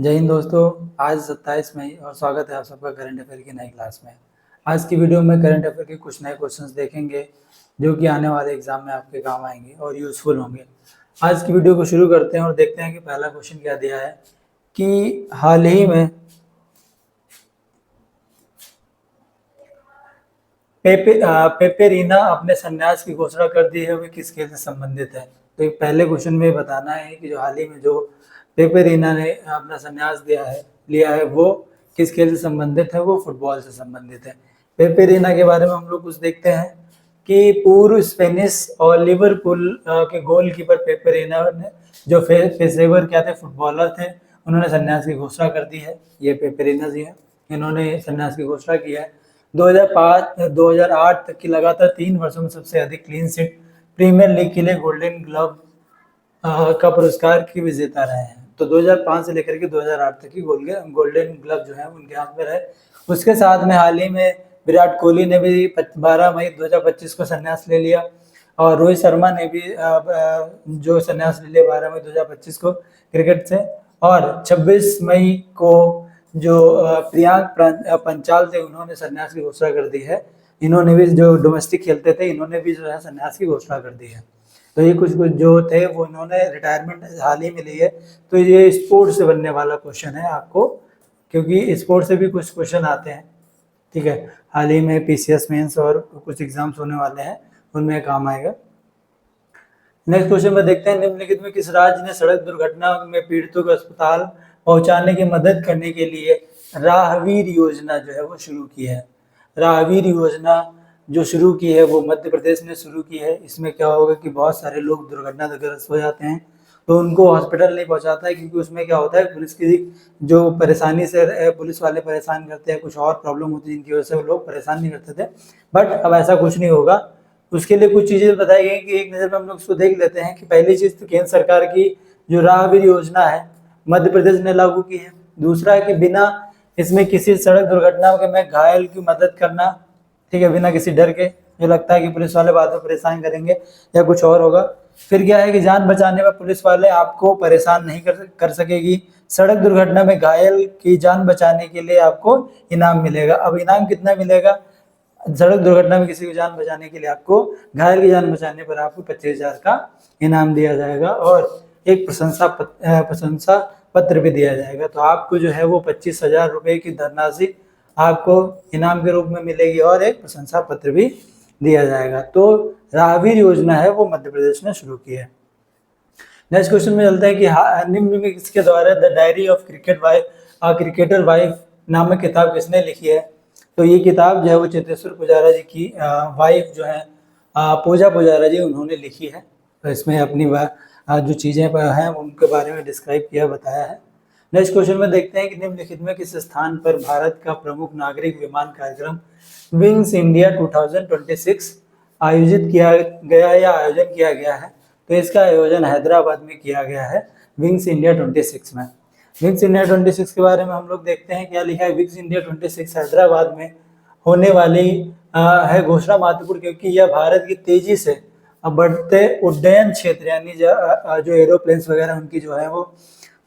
जय हिंद दोस्तों। आज 27 मई और स्वागत है आप सबका करंट अफेयर की नई क्लास में। आज की वीडियो में करंट अफेयर के कुछ नए क्वेश्चंस देखेंगे जो कि आने वाले एग्जाम में आपके काम आएंगे और यूजफुल होंगे। आज की वीडियो को शुरू करते हैं और देखते हैं कि पहला क्वेश्चन क्या दिया है कि हाल ही में पेपेरीना अपने संन्यास की घोषणा कर दी है, वे किस खेल से संबंधित है। तो पहले क्वेश्चन में बताना है कि जो हाल ही में जो पेपेरीना ने अपना संन्यास लिया है वो किस खेल से संबंधित है। वो फुटबॉल से संबंधित है। पेपेरीना के बारे में हम लोग कुछ देखते हैं कि पूर्व स्पेनिश और लिवरपूल के गोलकीपर पेपेरीना ने जो पेशेवर क्या थे, फुटबॉलर थे, उन्होंने संन्यास की घोषणा कर दी है। ये पेपेरीना जी है, इन्होंने संन्यास की घोषणा की है। 2005-2008 तक की लगातार 3 वर्षों में सबसे अधिक क्लीन शीट प्रीमियर लीग के लिए गोल्डन ग्लव का पुरस्कार की विजेता रहे हैं। तो 2005 से लेकर के 2008 तक की गोल्डन ग्लव जो है उनके हाथ में रहे। उसके साथ में हाल ही में विराट कोहली ने भी 12 मई 2025 को संन्यास ले लिया और रोहित शर्मा ने भी जो संन्यास ले लिया 12 मई 2025 को क्रिकेट से। और 26 मई को जो प्रियांक पंचाल थे उन्होंने संन्यास की घोषणा कर दी है। इन्होंने भी जो डोमेस्टिक खेलते थे इन्होंने भी जो है संन्यास की घोषणा कर दी है। तो ये कुछ कुछ जो थे वो इन्होंने रिटायरमेंट हाल ही में ली है। तो ये स्पोर्ट्स से बनने वाला क्वेश्चन है आपको, क्योंकि स्पोर्ट्स से भी कुछ क्वेश्चन आते हैं। ठीक है, हाल ही में पीसीएस मेंस और कुछ एग्जाम्स होने वाले हैं, उनमें काम आएगा। नेक्स्ट क्वेश्चन में देखते हैं, निम्नलिखित में किस राज्य ने सड़क दुर्घटना में पीड़ितों को अस्पताल पहुंचाने की मदद करने के लिए राहवीर योजना जो है वो शुरू की है। राहवीर योजना जो शुरू की है वो मध्य प्रदेश ने शुरू की है। इसमें क्या होगा कि बहुत सारे लोग दुर्घटनाग्रस्त हो जाते हैं तो उनको हॉस्पिटल नहीं पहुंचाता है, क्योंकि उसमें क्या होता है पुलिस की जो परेशानी से पुलिस वाले परेशान करते हैं, कुछ और प्रॉब्लम होती है जिनकी वजह से वो लोग परेशान नहीं करते थे। बट अब ऐसा कुछ नहीं होगा। उसके लिए कुछ चीज़ें बताई गई कि एक नज़र में हम लोग उसको देख लेते हैं कि पहली चीज़ तो केंद्र सरकार की जो राहवीर योजना है मध्य प्रदेश ने लागू की है। दूसरा है कि बिना इसमें किसी सड़क दुर्घटना में घायल की मदद करना, ठीक है, बिना किसी डर के, जो लगता है कि पुलिस वाले बाद में परेशान करेंगे या कुछ और होगा। फिर क्या है कि जान बचाने में पुलिस वाले आपको परेशान नहीं कर सकेगी। सड़क दुर्घटना में घायल की जान बचाने के लिए आपको इनाम मिलेगा। अब इनाम कितना मिलेगा? सड़क दुर्घटना में किसी की जान बचाने के लिए आपको, घायल की जान बचाने पर आपको 25,000 का इनाम दिया जाएगा और एक प्रशंसा पत्र भी दिया जाएगा। तो आपको जो है वो 25,000 रुपये की धनराशि आपको इनाम के रूप में मिलेगी और एक प्रशंसा पत्र भी दिया जाएगा। तो राहवीर योजना है वो मध्य प्रदेश ने शुरू की है। नेक्स्ट क्वेश्चन में चलते हैं कि निम्न में किसके द्वारा the diary of cricketer wife नामक किताब किसने लिखी है। तो ये किताब जो है वो चेतेश्वर पुजारा जी की वाइफ जो है पूजा पुजारा जी उन्होंने लिखी है। तो इसमें अपनी जो चीज़ें हैं उनके बारे में डिस्क्राइब किया, बताया है। नेक्स्ट क्वेश्चन में देखते हैं कि निम्नलिखित में किस स्थान पर भारत का प्रमुख नागरिक विमान कार्यक्रम विंग्स इंडिया 2026 आयोजित किया गया या आयोजन किया गया है। तो इसका आयोजन हैदराबाद में किया गया है विंग्स इंडिया 26 में। विंग्स इंडिया 26 के बारे में हम लोग देखते हैं क्या लिखा है। विंग्स इंडिया 26 हैदराबाद में होने वाली है घोषणा महत्वपूर्ण, क्योंकि यह भारत की तेजी से बढ़ते उड्डयन क्षेत्र यानी जो एरोप्लेन्स वगैरह उनकी जो है वो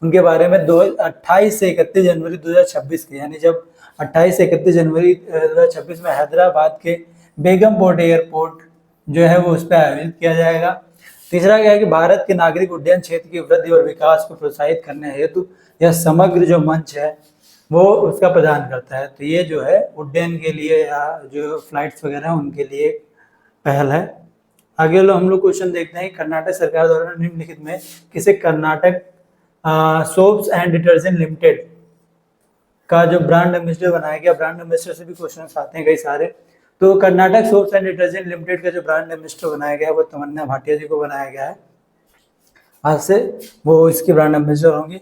उनके बारे में 28 से 31 जनवरी 2026 के, यानी जब 28 से 31 जनवरी 2026 में हैदराबाद के बेगमपोर्ट एयरपोर्ट जो है वो उस पर आयोजित किया जाएगा। तीसरा क्या है कि भारत के नागरिक उड्डयन क्षेत्र की वृद्धि और विकास को प्रोत्साहित करने हेतु यह समग्र जो मंच है वो उसका प्रदान करता है। तो ये जो है उड्डयन के लिए या जो फ्लाइट्स वगैरह उनके लिए पहल है। आगे हम लोग क्वेश्चन देखते हैं, कर्नाटक सरकार द्वारा निम्नलिखित में किसे Karnataka soaps and detergent limited का जो ब्रांड एम्बेसडर बनाया गया। ब्रांड एम्बेसडर से भी क्वेश्चन आते हैं कई सारे। तो Karnataka soaps and detergent limited का जो ब्रांड एम्बेसडर बनाया गया है वो तमन्ना भाटिया जी को बनाया गया है। आज से वो इसकी ब्रांड एम्बेसडर होंगी।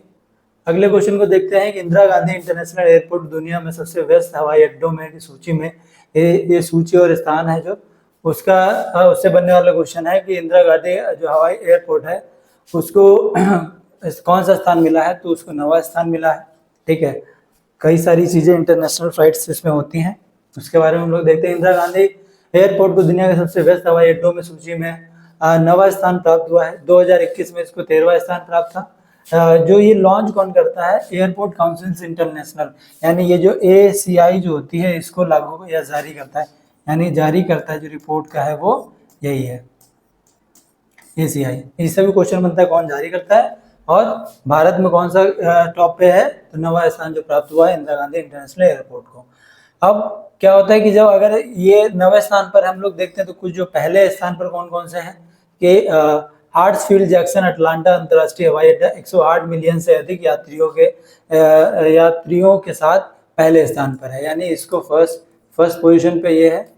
अगले क्वेश्चन को देखते हैं कि इंदिरा गांधी इंटरनेशनल एयरपोर्ट दुनिया में सबसे व्यस्त हवाई अड्डों में की सूची में ये सूची और स्थान है जो उसका उससे बनने वाला क्वेश्चन है कि इंदिरा गांधी जो हवाई एयरपोर्ट है उसको कौन सा स्थान मिला है। तो उसको 9वां स्थान मिला है। ठीक है, कई सारी चीज़ें इंटरनेशनल फ्लाइट्स इसमें होती हैं, उसके बारे में हम लोग देखते हैं। इंदिरा गांधी एयरपोर्ट को दुनिया के सबसे व्यस्त हवाई अड्डों में सूची में 9वां स्थान प्राप्त हुआ है। 2021 में इसको 13वां स्थान प्राप्त था। जो ये लॉन्च कौन करता है, एयरपोर्ट काउंसिल इंटरनेशनल, यानी ये जो ACI जो होती है इसको लागू या जारी करता है, यानी जारी करता है जो रिपोर्ट का है वो यही है ACI। इससे भी क्वेश्चन बनता है कौन जारी करता है, और भारत में कौन सा टॉप पे है, तो 9वां स्थान जो प्राप्त हुआ है इंदिरा गांधी इंटरनेशनल एयरपोर्ट को। अब क्या होता है कि जब अगर ये 9वें स्थान पर हम लोग देखते हैं तो कुछ जो पहले स्थान पर कौन कौन से हैं कि हार्ट्सफील्ड जैक्सन अटलांटा अंतर्राष्ट्रीय हवाई अड्डा 108 मिलियन से अधिक यात्रियों के साथ पहले स्थान पर है, यानी इसको फर्स्ट पोजीशन पे ये है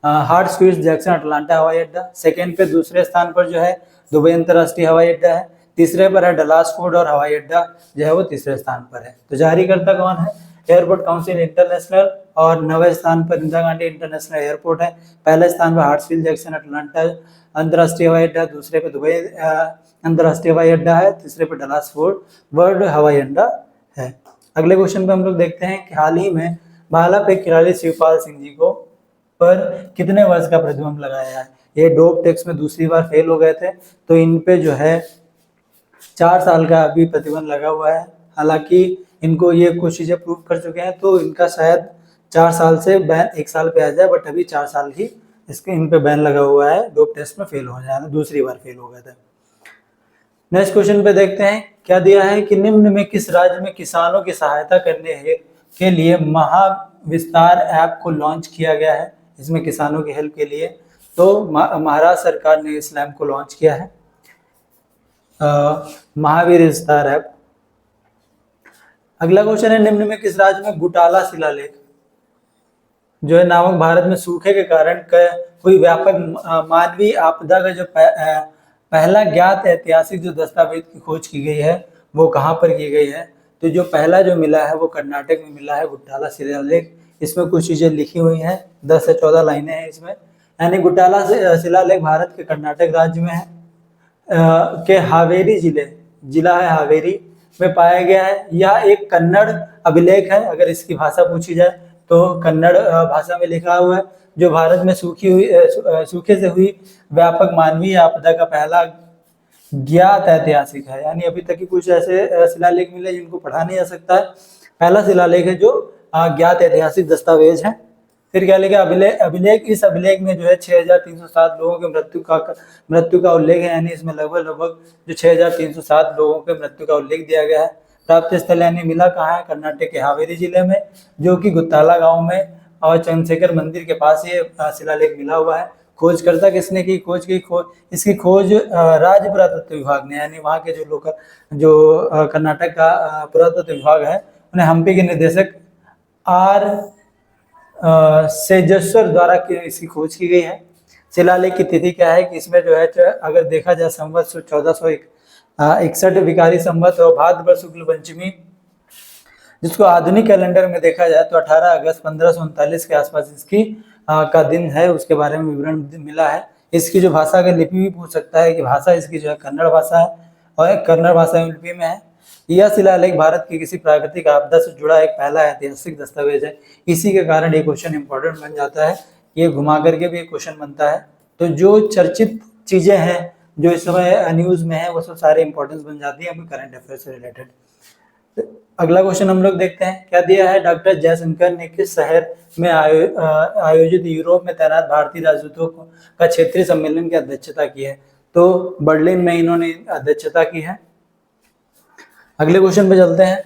हार्ट्सफील्ड जैक्सन अटलांटा हवाई अड्डा। सेकेंड पे दूसरे स्थान पर जो है दुबई अंतर्राष्ट्रीय हवाई अड्डा है। तीसरे पर है डलास फोर्ट और हवाई अड्डा जो है वो तीसरे स्थान पर है। तो जारी करता कौन है, एयरपोर्ट काउंसिल इंटरनेशनल, और 9वें स्थान पर इंदिरा गांधी इंटरनेशनल एयरपोर्ट है। पहले स्थान पर हार्ट्सफील्ड जैक्सन अटलांटा अंतर्राष्ट्रीय हवाई अड्डा, दूसरे पे दुबई अंतर्राष्ट्रीय हवाई अड्डा है, तीसरे पे डलास फोर्ट वर्ल्ड हवाई अड्डा है। अगले क्वेश्चन पे हम लोग देखते हैं कि हाल ही में भाला फेंक खिलाड़ी शिवपाल सिंह जी को पर कितने वर्ष का प्रतिबंध लगाया है। ये डोप टेस्ट में दूसरी बार फेल हो गए थे, तो इन पे जो है 4 साल का अभी प्रतिबंध लगा हुआ है। हालांकि इनको ये कुछ चीजें प्रूव कर चुके हैं, तो इनका शायद 4 साल से बैन 1 साल पे आ जाए, बट अभी 4 साल ही इसके इन पे बैन लगा हुआ है, डोप टेस्ट में फेल हो जाए, दूसरी बार फेल हो गए थे। नेक्स्ट क्वेश्चन पे देखते हैं क्या दिया है कि निम्न में किस राज्य में किसानों की सहायता करने के लिए महाविस्तार ऐप को लॉन्च किया गया है। इसमें किसानों की हेल्प के लिए तो महाराष्ट्र सरकार ने इस ऐप को लॉन्च किया है, महावीर विस्तार ऐप। अगला क्वेश्चन है निम्न में किस राज्य में गुटाला शिलालेख जो है नामक भारत में सूखे के कारण कोई व्यापक मानवीय आपदा का जो पहला ज्ञात ऐतिहासिक जो दस्तावेज की खोज की गई है वो कहाँ पर की गई है। तो जो पहला जो मिला है वो कर्नाटक में मिला है, गुटाला शिलालेख। इसमें कुछ चीजें लिखी हुई हैं, 10 से 14 लाइनें हैं इसमें। यानी गुटाला शिलालेख भारत के कर्नाटक राज्य में है के हावेरी जिला है हावेरी में पाया गया है। यह एक कन्नड़ अभिलेख है, अगर इसकी भाषा पूछी जाए तो कन्नड़ भाषा में लिखा हुआ है, जो भारत में सूखे से हुई व्यापक मानवीय आपदा का पहला ज्ञात ऐतिहासिक है। यानी अभी तक की कुछ ऐसे शिलालेख मिले जिनको पढ़ा नहीं जा सकता है, पहला शिलालेख है जो ज्ञात ऐतिहासिक दस्तावेज है। फिर क्या लिखा अभिलेख, इस अभिलेख में जो है 6307 लोगों के मृत्यु का उल्लेख है। यानी इसमें लगभग जो 6307 लोगों के मृत्यु का उल्लेख दिया गया है। प्राप्त स्थल यानी मिला कहाँ है, कर्नाटक के हावेरी जिले में, जो कि गुत्ताला गांव में और चंद्रशेखर मंदिर के पास ये शिलालेख मिला हुआ है। खोजकर्ता किसने की इसकी खोज राज्य पुरातत्व विभाग ने, यानी वहाँ के जो कर्नाटक का पुरातत्व विभाग है उन्हें हम्पी के निदेशक आर सेजेश्वर द्वारा इसकी खोज की गई है। शिलालेख की तिथि क्या है कि इसमें जो है अगर देखा जाए संवत 1461 विकारी संवत और भाद्रपद शुक्ल पंचमी, जिसको आधुनिक कैलेंडर में देखा जाए तो 18 अगस्त 1539 के आसपास इसकी का दिन है, उसके बारे में विवरण मिला है। इसकी जो भाषा का लिपि भी पूछ सकता है कि भाषा इसकी जो है कन्नड़ भाषा है और कन्नड़ भाषा में लिपि में है। यह शिलालेख भारत की किसी प्राकृतिक आपदा से जुड़ा एक पहला ऐतिहासिक दस्तावेज है। इसी के कारण ये क्वेश्चन इंपॉर्टेंट बन जाता है, ये घुमा करके भी एक क्वेश्चन बनता है। तो जो चर्चित चीजें हैं जो इस समय न्यूज में है वो सब सारे इंपॉर्टेंस बन जाती है करंट अफेयर से रिलेटेड। अगला क्वेश्चन हम लोग देखते हैं क्या दिया है। डॉक्टर जयशंकर ने किस शहर में आयोजित यूरोप में तैनात भारतीय राजदूतों का क्षेत्रीय सम्मेलन की अध्यक्षता की है। तो बर्लिन में इन्होंने अध्यक्षता की है। अगले क्वेश्चन पे चलते हैं,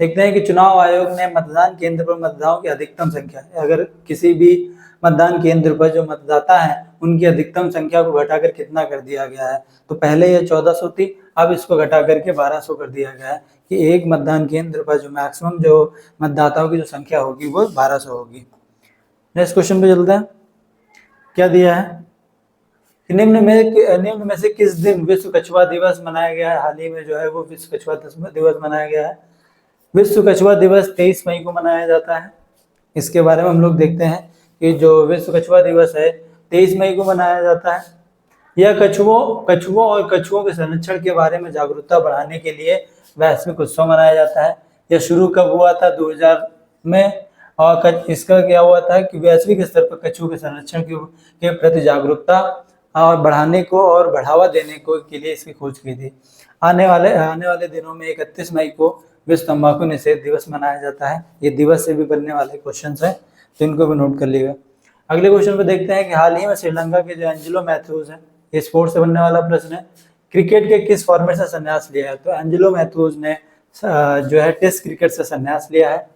देखते हैं कि चुनाव आयोग ने मतदान केंद्र पर मतदाताओं की अधिकतम संख्या, अगर किसी भी मतदान केंद्र पर जो मतदाता है उनकी अधिकतम संख्या को घटाकर कितना कर दिया गया है। तो पहले ये 1400 थी, अब इसको घटा करके 1200 कर दिया गया है कि एक मतदान केंद्र पर जो मैक्सिमम जो मतदाताओं की जो संख्या होगी वो 1200 होगी। नेक्स्ट क्वेश्चन पे चलते हैं, क्या दिया है निम्न में से किस दिन विश्व कछुआ दिवस मनाया गया है। हाल ही में जो है वो विश्व कछुआ दिवस मनाया गया है। विश्व कछुआ दिवस 23 मई को मनाया जाता है। इसके बारे में हम लोग देखते हैं कि जो विश्व कछुआ दिवस है 23 मई को मनाया जाता है। यह कछुओं और कछुओं के संरक्षण के बारे में जागरूकता बढ़ाने के लिए वैश्विक उत्सव मनाया जाता है। यह शुरू कब हुआ था, 2000 में, और इसका क्या हुआ था कि वैश्विक स्तर पर कछुओं के संरक्षण के प्रति जागरूकता और बढ़ाने को और बढ़ावा देने को के लिए इसकी खोज की थी। आने वाले दिनों में 31 मई को विश्व तंबाकू निषेध दिवस मनाया जाता है। ये दिवस से भी बनने वाले क्वेश्चंस हैं, तो इनको भी नोट कर लीजिएगा। अगले क्वेश्चन पे देखते हैं कि हाल ही में श्रीलंका के जो एंजेलो मैथ्यूज है, ये स्पोर्ट्स से बनने वाला प्रश्न है, क्रिकेट के किस फॉर्मेट से संन्यास लिया है? तो एंजेलो मैथ्यूज ने जो है टेस्ट क्रिकेट से संन्यास लिया है,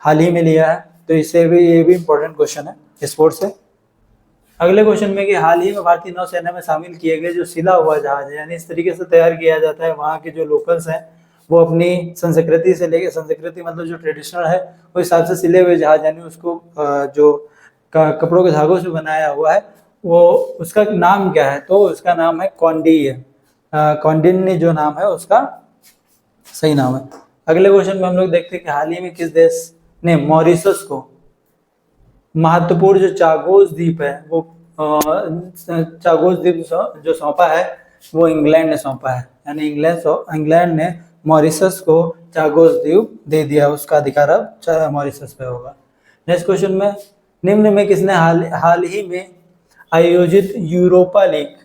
हाल ही में लिया है, तो इससे भी ये भी इंपॉर्टेंट क्वेश्चन है स्पोर्ट्स से। अगले क्वेश्चन में कि हाल ही में भारतीय नौसेना में शामिल किए गए जो सिला हुआ जहाज है, यानी इस तरीके से तैयार किया जाता है, वहाँ के जो लोकल्स हैं वो अपनी संस्कृति से लेके, संस्कृति मतलब जो ट्रेडिशनल है उस हिसाब से सिले हुए जहाज, यानी उसको जो कपड़ों के धागों से बनाया हुआ है, वो उसका नाम क्या है? तो उसका नाम है कॉन्डी है, कॉन्डिनी जो नाम है उसका सही नाम है। अगले क्वेश्चन में हम लोग देखते हैं कि हाल ही में किस देश ने मॉरिशस को महत्वपूर्ण जो चागोस द्वीप है वो चागोस द्वीप जो सौंपा है वो इंग्लैंड ने सौंपा है, यानी इंग्लैंड ने मॉरिशस को चागोस द्वीप दे दिया, उसका अधिकार अब मॉरिशस पे होगा। नेक्स्ट क्वेश्चन में निम्न में किसने हाल ही में आयोजित यूरोपा लीग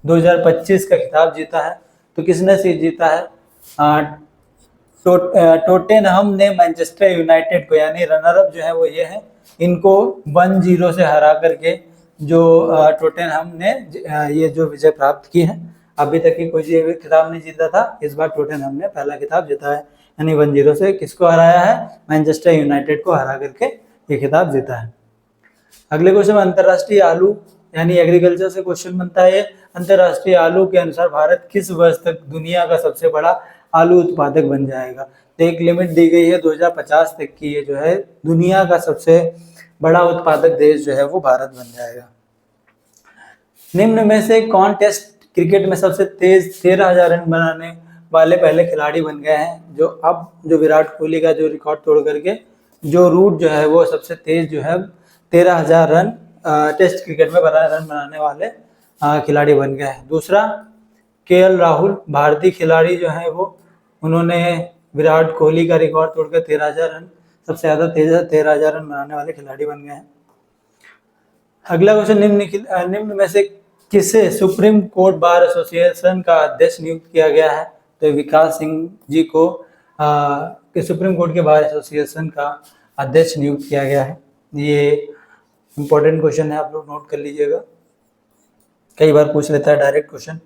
2025 का खिताब जीता है? तो किसने से जीता है? टोटेनहम ने मैनचेस्टर यूनाइटेड को, यानी रनर अप जो है वो ये है, इनको 1-0 से हरा करके जो टोटेनहम ने ये जो विजय प्राप्त की है। अभी तक की कोई भी खिताब नहीं जीता था, इस बार टोटेनहम ने पहला खिताब जीता है, यानी 1-0 से किसको हराया है? मैनचेस्टर यूनाइटेड को हरा करके ये खिताब जीता है। अगले क्वेश्चन में अंतरराष्ट्रीय आलू यानी एग्रीकल्चर से क्वेश्चन बनता है। अंतरराष्ट्रीय आलू के अनुसार भारत किस वर्ष तक दुनिया का सबसे बड़ा आलू उत्पादक बन जाएगा? तो एक लिमिट दी गई है 2050 तक की, ये जो है दुनिया का सबसे बड़ा उत्पादक देश जो है वो भारत बन जाएगा। निम्न में से कौन टेस्ट क्रिकेट में सबसे तेज 13,000 रन बनाने वाले पहले खिलाड़ी बन गए हैं? जो विराट कोहली का जो रिकॉर्ड तोड़ करके जो रूट जो है वो सबसे तेज जो है 13,000 रन टेस्ट क्रिकेट में रन बनाने वाले खिलाड़ी बन गए हैं। दूसरा केएल राहुल, भारतीय खिलाड़ी जो है वो, उन्होंने विराट कोहली का रिकॉर्ड तोड़कर 13,000 रन, सबसे ज्यादा 13,000 रन बनाने वाले खिलाड़ी बन गए हैं। अगला क्वेश्चन, निम्न में से किसे सुप्रीम कोर्ट बार एसोसिएशन का अध्यक्ष नियुक्त किया गया है? तो विकास सिंह जी को सुप्रीम कोर्ट के बार एसोसिएशन का अध्यक्ष नियुक्त किया गया है। ये इंपॉर्टेंट क्वेश्चन है, आप लोग नोट कर लीजिएगा, कई बार पूछ लेता है डायरेक्ट क्वेश्चन।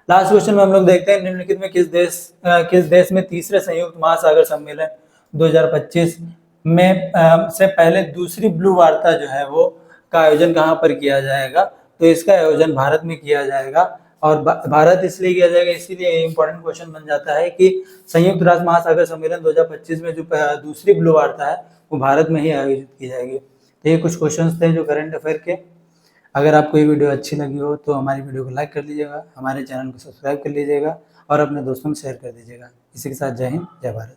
लास्ट क्वेश्चन में हम लोग देखते हैं निम्नलिखित में किस देश में तीसरे संयुक्त महासागर सम्मेलन 2025 में से पहले दूसरी ब्लू वार्ता जो है वो का आयोजन कहाँ पर किया जाएगा? तो इसका आयोजन भारत में किया जाएगा, और भारत इसलिए किया जाएगा, इसीलिए इंपॉर्टेंट क्वेश्चन बन जाता है कि संयुक्त राष्ट्र महासागर सम्मेलन 2025 में जो दूसरी ब्लू वार्ता है वो भारत में ही आयोजित की जाएगी। तो ये कुछ क्वेश्चंस थे जो करंट अफेयर के। अगर आपको ये वीडियो अच्छी लगी हो तो हमारी वीडियो को लाइक कर लीजिएगा, हमारे चैनल को सब्सक्राइब कर लीजिएगा और अपने दोस्तों में शेयर कर दीजिएगा। इसी के साथ जय हिंद, जय भारत।